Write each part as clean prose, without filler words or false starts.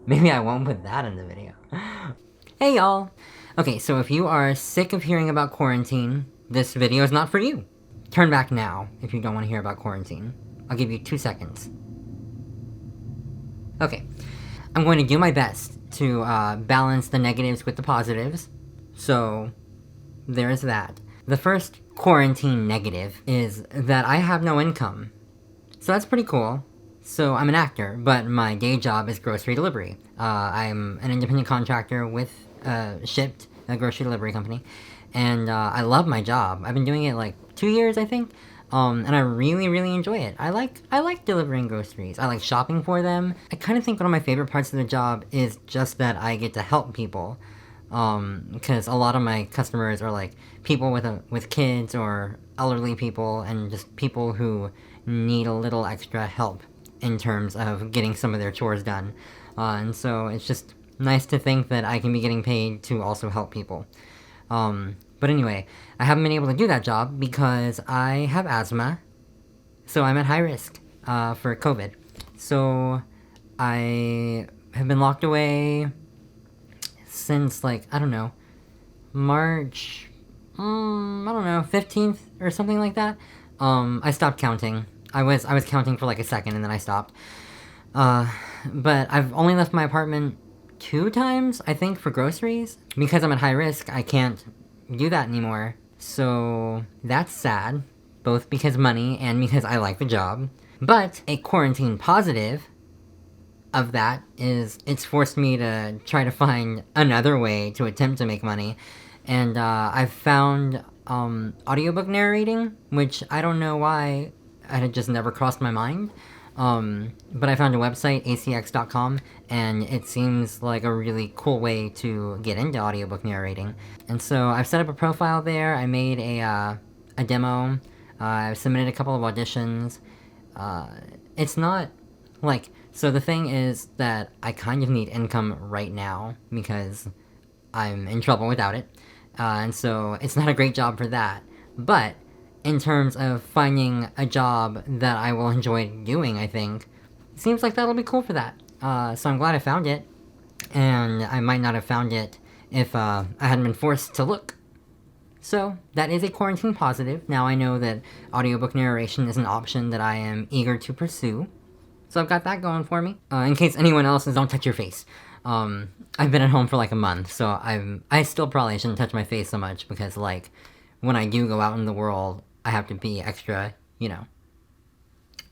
Maybe I won't put that in the video. Hey y'all! Okay, so if you are sick of hearing about quarantine, this video is not for you. Turn back now if you don't want to hear about quarantine. I'll give you 2 seconds. Okay, I'm going to do my best to balance the negatives with the positives. So, there is that. The first quarantine negative is that I have no income. So that's pretty cool. So I'm an actor, but my day job is grocery delivery. I'm an independent contractor with Shipped, a grocery delivery company, and I love my job. I've been doing it like 2 years, I think, and I really, really enjoy it. I like delivering groceries. I like shopping for them. I kind of think one of my favorite parts of the job is just that I get to help people, because a lot of my customers are like people with kids or elderly people and just people who need a little extra help in terms of getting some of their chores done. And so it's just nice to think that I can be getting paid to also help people. But anyway, I haven't been able to do that job because I have asthma, so I'm at high risk for COVID. So I have been locked away since, like, I don't know, March, I don't know, 15th or something like that. I stopped counting. I was counting for like a second and then I stopped. But I've only left my apartment 2 times, I think, for groceries. Because I'm at high risk, I can't do that anymore. So that's sad, both because money and because I like the job. But a quarantine positive of that is it's forced me to try to find another way to attempt to make money. And I've found audiobook narrating, which I don't know why it had just never crossed my mind. But I found a website, acx.com, and it seems like a really cool way to get into audiobook narrating. And so I've set up a profile there, I made a demo, I've submitted a couple of auditions. It's not like, so the thing is that I kind of need income right now because I'm in trouble without it. And so it's not a great job for that. But in terms of finding a job that I will enjoy doing, I think, it seems like that'll be cool for that. So I'm glad I found it. And I might not have found it if I hadn't been forced to look. So, that is a quarantine positive. Now I know that audiobook narration is an option that I am eager to pursue. So I've got that going for me. In case anyone else is, don't touch your face. I've been at home for like a month, so I still probably shouldn't touch my face so much because, like, when I do go out in the world, I have to be extra,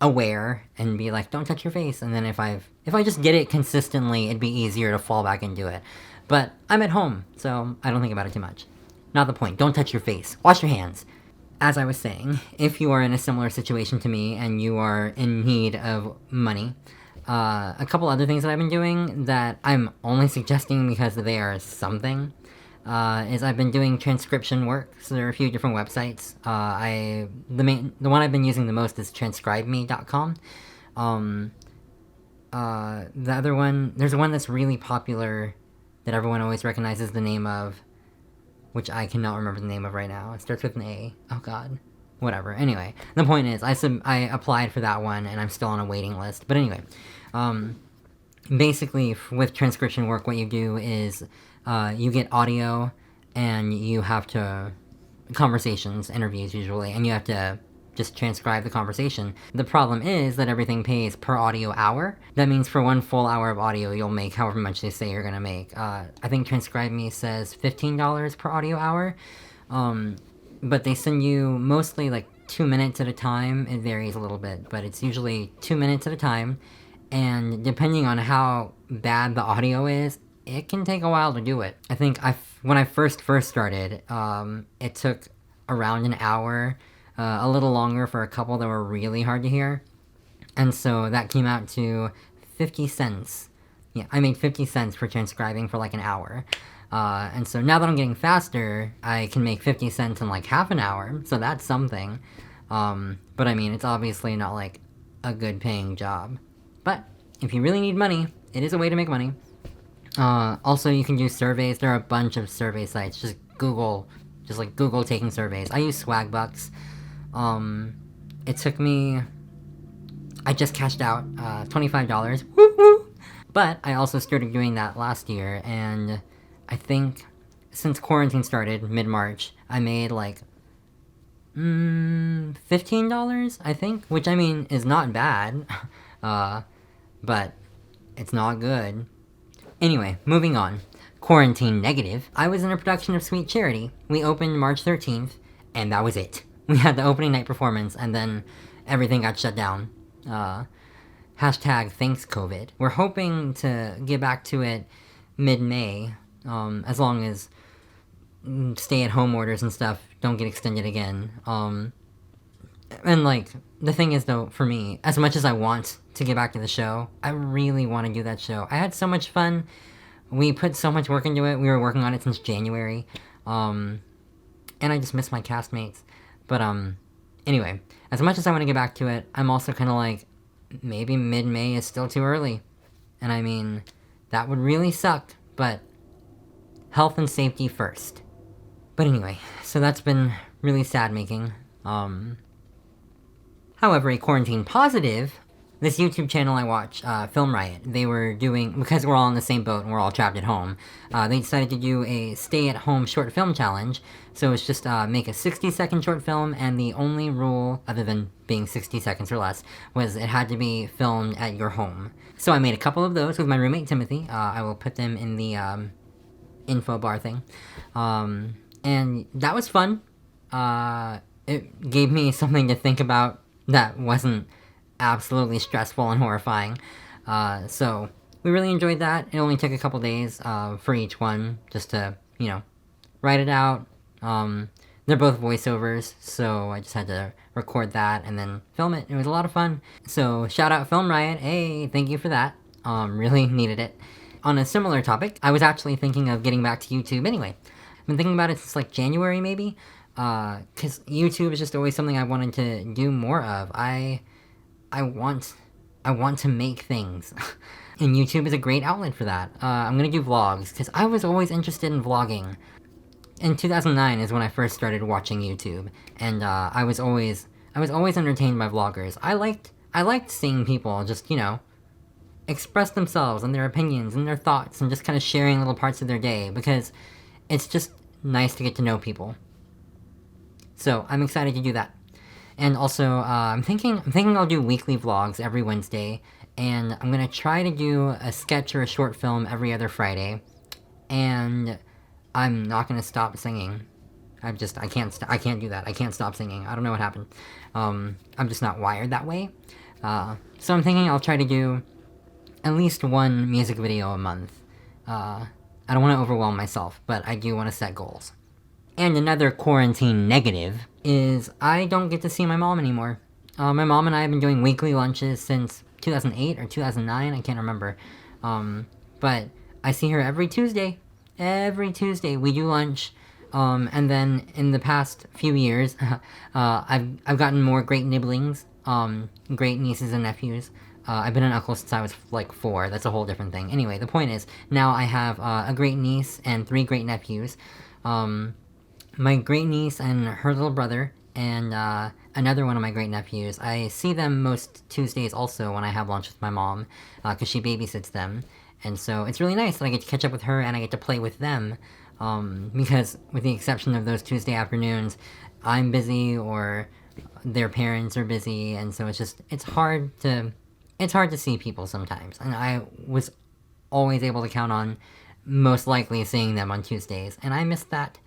aware and be like, don't touch your face. And then if I just did it consistently, it'd be easier to fall back into it. But I'm at home, so I don't think about it too much. Not the point. Don't touch your face. Wash your hands. As I was saying, if you are in a similar situation to me and you are in need of money, a couple other things that I've been doing that I'm only suggesting because they are something, is I've been doing transcription work. So there are a few different websites. The one I've been using the most is transcribeme.com. The other one, there's one that's really popular that everyone always recognizes the name of, which I cannot remember the name of right now. It starts with an A. Oh god. Whatever. Anyway, the point is, I applied for that one, and I'm still on a waiting list. But anyway, basically, with transcription work, what you do is you get audio, and you have to... conversations, interviews usually, and you have to just transcribe the conversation. The problem is that everything pays per audio hour. That means for 1 full hour of audio, you'll make however much they say you're gonna make. I think Transcribe Me says $15 per audio hour. But they send you mostly like 2 minutes at a time. It varies a little bit, but it's usually 2 minutes at a time. And depending on how bad the audio is, it can take a while to do it. I think when I first started, it took around an hour, a little longer for a couple that were really hard to hear. And so that came out to 50 cents. Yeah, I made 50 cents for transcribing for like an hour. And so now that I'm getting faster, I can make 50 cents in like half an hour, so that's something. But I mean, it's obviously not like a good paying job. But if you really need money, it is a way to make money. Also, you can do surveys. There are a bunch of survey sites. Just Google taking surveys. I use Swagbucks. It took me... I just cashed out $25. Woo-woo! But I also started doing that last year, and I think since quarantine started mid-March, I made like $15, I think, which I mean is not bad, but it's not good. Anyway, moving on. Quarantine negative. I was in a production of Sweet Charity. We opened March 13th, and that was it. We had the opening night performance, and then everything got shut down. Hashtag thanks COVID. We're hoping to get back to it mid-May, as long as stay-at-home orders and stuff don't get extended again. And like, the thing is though, for me, as much as I want to get back to the show, I really want to do that show. I had so much fun. We put so much work into it. We were working on it since January. And I just miss my castmates. But, anyway, as much as I want to get back to it, I'm also kind of like, maybe mid-May is still too early. And I mean, that would really suck, but health and safety first. But anyway, so that's been really sad making. However, a quarantine positive, this YouTube channel I watch, Film Riot, they were doing, because we're all in the same boat and we're all trapped at home, they decided to do a stay-at-home short film challenge. So it's just make a 60-second short film, and the only rule, other than being 60 seconds or less, was it had to be filmed at your home. So I made a couple of those with my roommate Timothy. I will put them in the info bar thing. And that was fun. It gave me something to think about that wasn't absolutely stressful and horrifying. So we really enjoyed that. It only took a couple days for each one, just to, write it out. They're both voiceovers, so I just had to record that and then film it. It was a lot of fun. So shout out Film Riot. Hey, thank you for that. Really needed it. On a similar topic, I was actually thinking of getting back to YouTube anyway. I've been thinking about it since like January maybe, because YouTube is just always something I wanted to do more of. I want to make things. And YouTube is a great outlet for that. I'm gonna do vlogs, because I was always interested in vlogging. In 2009 is when I first started watching YouTube, and I was always entertained by vloggers. I liked seeing people just, express themselves and their opinions and their thoughts and just kind of sharing little parts of their day, because it's just nice to get to know people. So I'm excited to do that. And also, I'm thinking I'll do weekly vlogs every Wednesday, and I'm gonna try to do a sketch or a short film every other Friday, and I'm not gonna stop singing. I can't do that. I can't stop singing. I don't know what happened. I'm just not wired that way. So I'm thinking I'll try to do at least one music video a month. I don't want to overwhelm myself, but I do want to set goals. And another quarantine negative is I don't get to see my mom anymore. My mom and I have been doing weekly lunches since 2008 or 2009, I can't remember. But I see her every Tuesday. Every Tuesday we do lunch. And then in the past few years, I've gotten more great nibblings, great nieces and nephews. I've been an uncle since I was like 4. That's a whole different thing. Anyway, the point is, now I have a great niece and 3 great nephews. My great niece and her little brother, and another one of my great nephews. I see them most Tuesdays also when I have lunch with my mom, because she babysits them. And so it's really nice that I get to catch up with her and I get to play with them. Because with the exception of those Tuesday afternoons, I'm busy or their parents are busy, and so it's hard to see people sometimes. And I was always able to count on most likely seeing them on Tuesdays, and I missed that.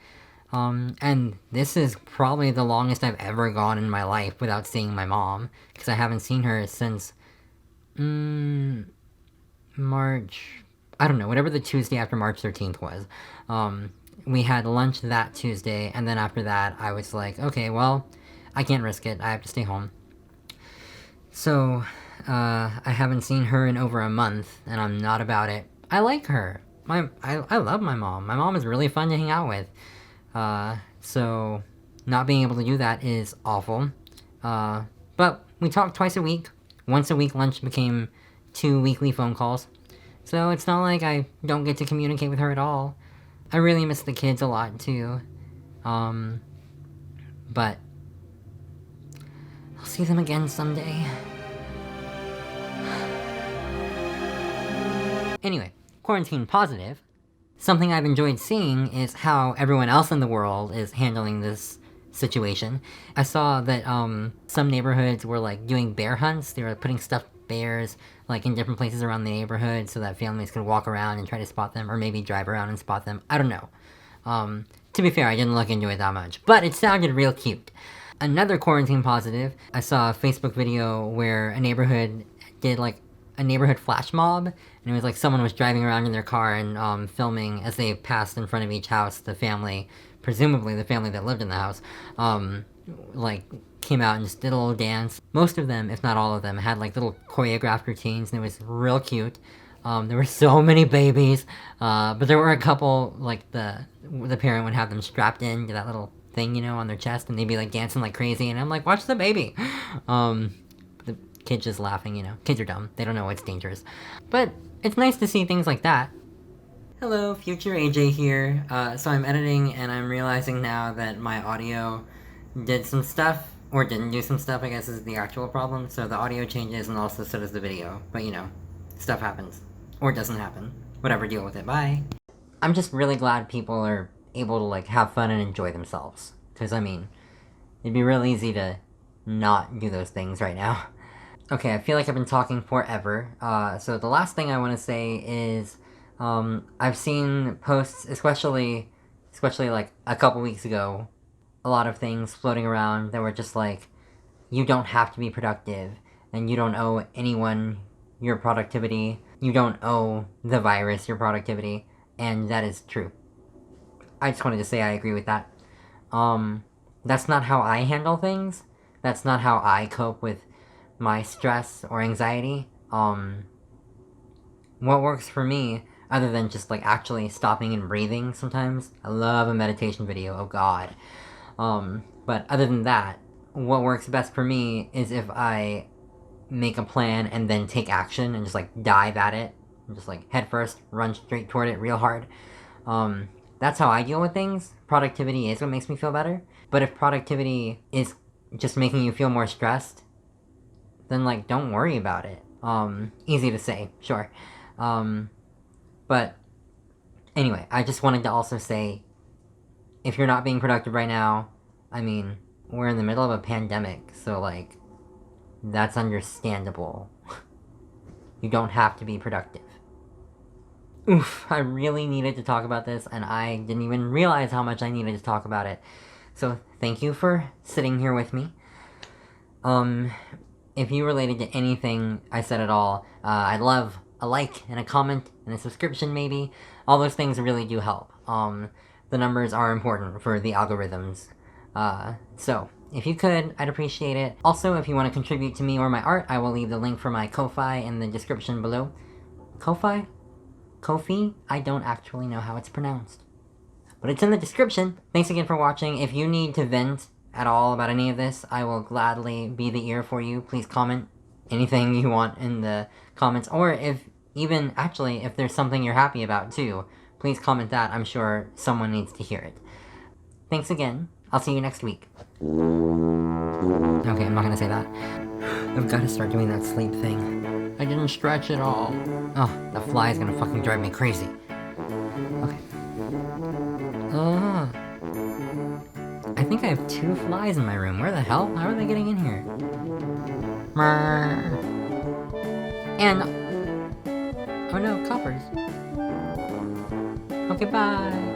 And this is probably the longest I've ever gone in my life without seeing my mom, because I haven't seen her since March, I don't know, whatever the Tuesday after March 13th was. We had lunch that Tuesday, and then after that, I was like, okay, well, I can't risk it, I have to stay home. So, I haven't seen her in over a month, and I'm not about it. I like her. I love my mom. My mom is really fun to hang out with. So, not being able to do that is awful. But we talk twice a week. Once a week lunch became 2 weekly phone calls. So it's not like I don't get to communicate with her at all. I really miss the kids a lot, too. But I'll see them again someday. Anyway, quarantine positive. Something I've enjoyed seeing is how everyone else in the world is handling this situation. I saw that some neighborhoods were like doing bear hunts. They were putting stuffed bears like in different places around the neighborhood so that families could walk around and try to spot them, or maybe drive around and spot them. I don't know. To be fair, I didn't look into it that much, but it sounded real cute. Another quarantine positive, I saw a Facebook video where a neighborhood did like a neighborhood flash mob, and it was like someone was driving around in their car and filming as they passed in front of each house. The family, presumably the family that lived in the house, like came out and just did a little dance. Most of them, if not all of them, had like little choreographed routines, and it was real cute. There were so many babies, but there were a couple, like the parent would have them strapped in to that little thing, you know, on their chest, and they'd be like dancing like crazy, and I'm like, watch the baby. The kids just laughing, you know. Kids are dumb. They don't know it's dangerous. But it's nice to see things like that. Hello, future AJ here. So I'm editing, and I'm realizing now that my audio did some stuff, or didn't do some stuff, I guess is the actual problem. So the audio changes, and also so does the video. But you know, stuff happens. Or doesn't happen. Whatever, deal with it. Bye. I'm just really glad people are able to, like, have fun and enjoy themselves. Because, I mean, it'd be real easy to not do those things right now. Okay, I feel like I've been talking forever. So the last thing I want to say is, I've seen posts, especially, like, a couple weeks ago, a lot of things floating around that were just like, you don't have to be productive, and you don't owe anyone your productivity. You don't owe the virus your productivity, and that is true. I just wanted to say I agree with that. That's not how I handle things. That's not how I cope with my stress or anxiety. What works for me, other than just like actually stopping and breathing sometimes, I love a meditation video, oh god. But other than that, what works best for me is if I make a plan and then take action and just like dive at it, and just like head first, run straight toward it real hard. That's how I deal with things. Productivity is what makes me feel better. But if productivity is just making you feel more stressed, then like don't worry about it. Easy to say, sure. But anyway, I just wanted to also say, if you're not being productive right now, I mean, we're in the middle of a pandemic, so like, that's understandable. You don't have to be productive. Oof, I really needed to talk about this, and I didn't even realize how much I needed to talk about it. So, thank you for sitting here with me. If you related to anything I said at all, I'd love a like and a comment and a subscription maybe. All those things really do help. The numbers are important for the algorithms. So, if you could, I'd appreciate it. Also, if you want to contribute to me or my art, I will leave the link for my Ko-Fi in the description below. Ko-Fi? Ko-Fi? I don't actually know how it's pronounced. But it's in the description. Thanks again for watching. If you need to vent at all about any of this, I will gladly be the ear for you. Please comment anything you want in the comments. Or if there's something you're happy about too, please comment that. I'm sure someone needs to hear it. Thanks again. I'll see you next week. Okay, I'm not gonna say that. I've gotta start doing that sleep thing. I didn't stretch at all. Oh, that fly is gonna fucking drive me crazy. Okay. I think I have 2 flies in my room. Where the hell? How are they getting in here? And... oh no, coppers. Okay, bye.